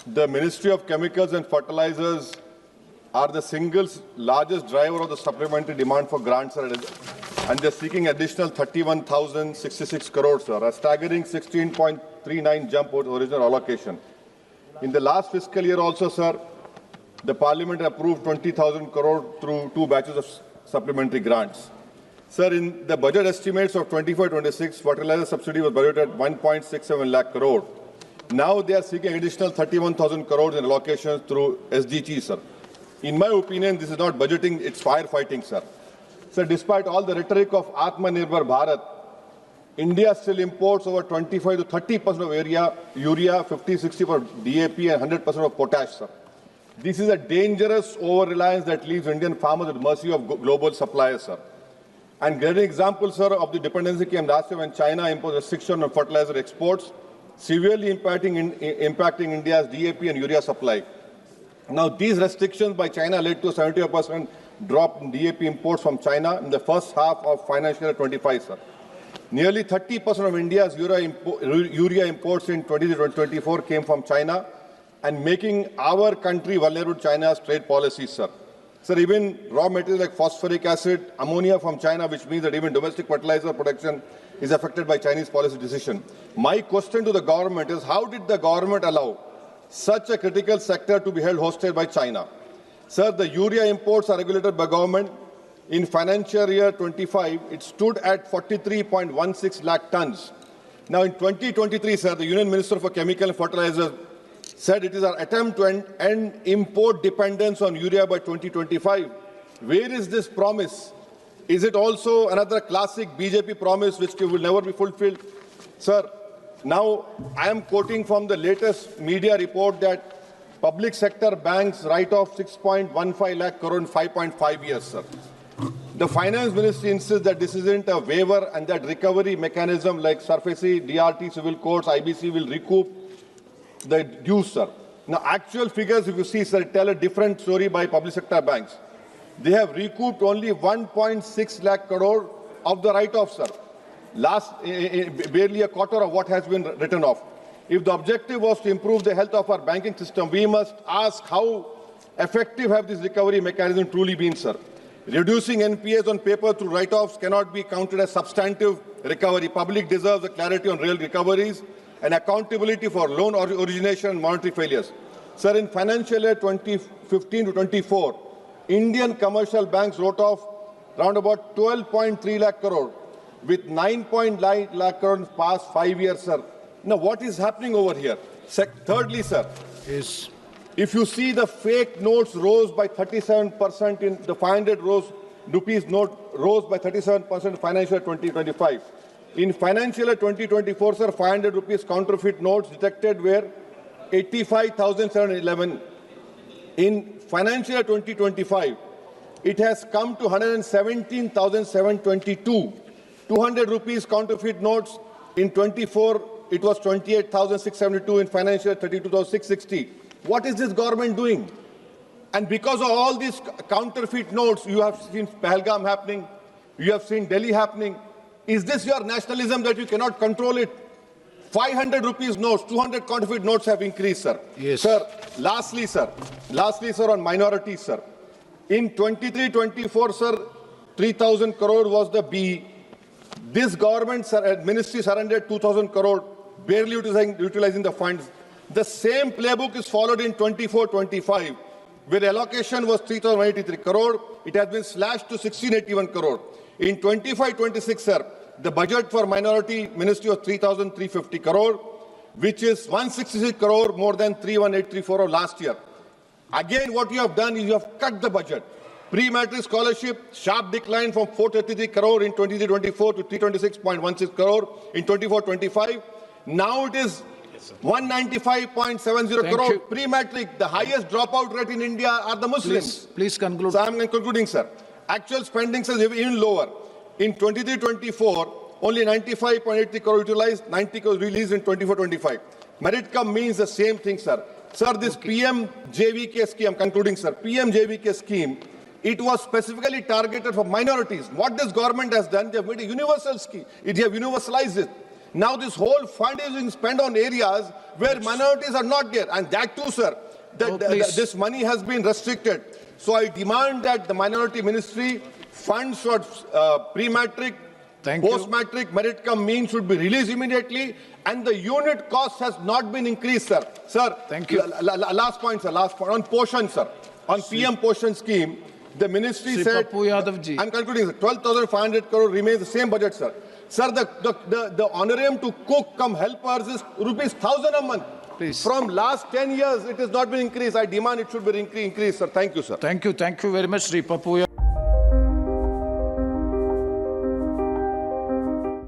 The Ministry of Chemicals and Fertilizers are the single largest driver of the supplementary demand for grants, sir, and they're seeking additional 31,066 crores, sir, a staggering 16.39 jump over the original allocation. In the last fiscal year also, sir, the Parliament approved 20,000 crore through 2 batches of supplementary grants. Sir, in the budget estimates of 24-26, fertilizer subsidy was budgeted at 1.67 lakh crore. Now they are seeking additional 31,000 crores in allocations through SDG, sir. In my opinion, this is not budgeting, it's firefighting, sir. Sir, despite all the rhetoric of Atmanirbhar Bharat, India still imports over 25 to 30% of urea, 50-60% for DAP and 100% of potash, sir. This is a dangerous over-reliance that leaves Indian farmers at the mercy of global suppliers, sir. And great example, sir, of the dependency came last year when China imposed restriction on fertilizer exports, severely impacting India's DAP and urea supply. Now, these restrictions by China led to a 75% drop in DAP imports from China in the first half of financial year 25, sir. Nearly 30% of India's urea imports in 2024 came from China, and making our country vulnerable to China's trade policies, sir. Sir, even raw materials like phosphoric acid, ammonia from China, which means that even domestic fertilizer production is affected by Chinese policy decision. My question to the government is, how did the government allow such a critical sector to be held hostage by China? Sir, the urea imports are regulated by government. In financial year 25, it stood at 43.16 lakh tons. Now, in 2023, sir, the Union Minister for Chemical and Fertilizer said it is our attempt to end import dependence on urea by 2025. Where is this promise? Is it also another classic BJP promise which will never be fulfilled? Sir, now I am quoting from the latest media report that public sector banks write off 6.15 lakh crore in 5.5 years, sir. The Finance Ministry insists that this isn't a waiver and that recovery mechanism like SARFAESI, DRT, civil courts, IBC will recoup the dues, sir. Now, actual figures, if you see, sir, tell a different story by public sector banks. They have recouped only 1.6 lakh crore of the write-off, sir. Barely a quarter of what has been written off. If the objective was to improve the health of our banking system, we must ask how effective have these recovery mechanisms truly been, sir. Reducing NPAs on paper through write-offs cannot be counted as substantive recovery. Public deserves a clarity on real recoveries and accountability for loan origination and monetary failures. Sir, in financial year 2015 to 24, Indian commercial banks wrote off around about 12.3 lakh crore with 9.9 lakh crore in the past 5 years, sir. Now, what is happening over here? Thirdly, sir, yes. If you see the fake notes rose by 37% in the 500 rupees note rose by 37% in financial year 2025. In financial year 2024, sir, 500 rupees counterfeit notes detected were 85,711. In financial year 2025, it has come to 117,722. 200 rupees counterfeit notes in 24, it was 28,672. In financial year 32,660. What is this government doing? And because of all these counterfeit notes, you have seen Pahalgam happening, you have seen Delhi happening. Is this your nationalism that you cannot control it? 500 rupees notes, 200 counterfeit notes have increased, sir. Yes. Sir, lastly, sir, on minorities, sir. In 23-24, sir, 3,000 crore was the B. This government ministry surrendered 2,000 crore, barely utilizing the funds. The same playbook is followed in 24-25, where allocation was 3,183 crore. It has been slashed to 1,681 crore. In 25-26, sir, the budget for minority ministry was 3,350 crore, which is 166 crore more than 3,1834 of last year. Again, what you have done is you have cut the budget. Pre-matric scholarship, sharp decline from 433 crore in 23-24 to 326.16 crore in 24-25. Now it is 195.70 crore. Pre-matric, the highest dropout rate in India are the Muslims. Please conclude. So I am concluding, sir. Actual spending is even lower. In 23-24, only 95.83 crore utilized, 90 crore released in 24-25. Merit come means the same thing, sir. Sir, this PM-JVK scheme, I'm concluding, sir. PM-JVK scheme, it was specifically targeted for minorities. What this government has done, they have made a universal scheme. They have universalized it. Now this whole fund is being spent on areas where minorities are not there. And that too, sir, this money has been restricted. So I demand that the minority ministry funds for pre-matric, post-matric, merit cum mean should be released immediately, and the unit cost has not been increased, sir. Sir, thank you. Last point, sir. Last point on Poshan, sir. On PM Poshan scheme, the ministry said, I'm concluding, sir, 12,500 crore remains the same budget, sir. Sir, the honorarium to cook come helpers is rupees 1,000 a month. Please. From last 10 years, it has not been increased. I demand it should be increased, sir. Thank you, sir. Thank you very much, Sri Papu.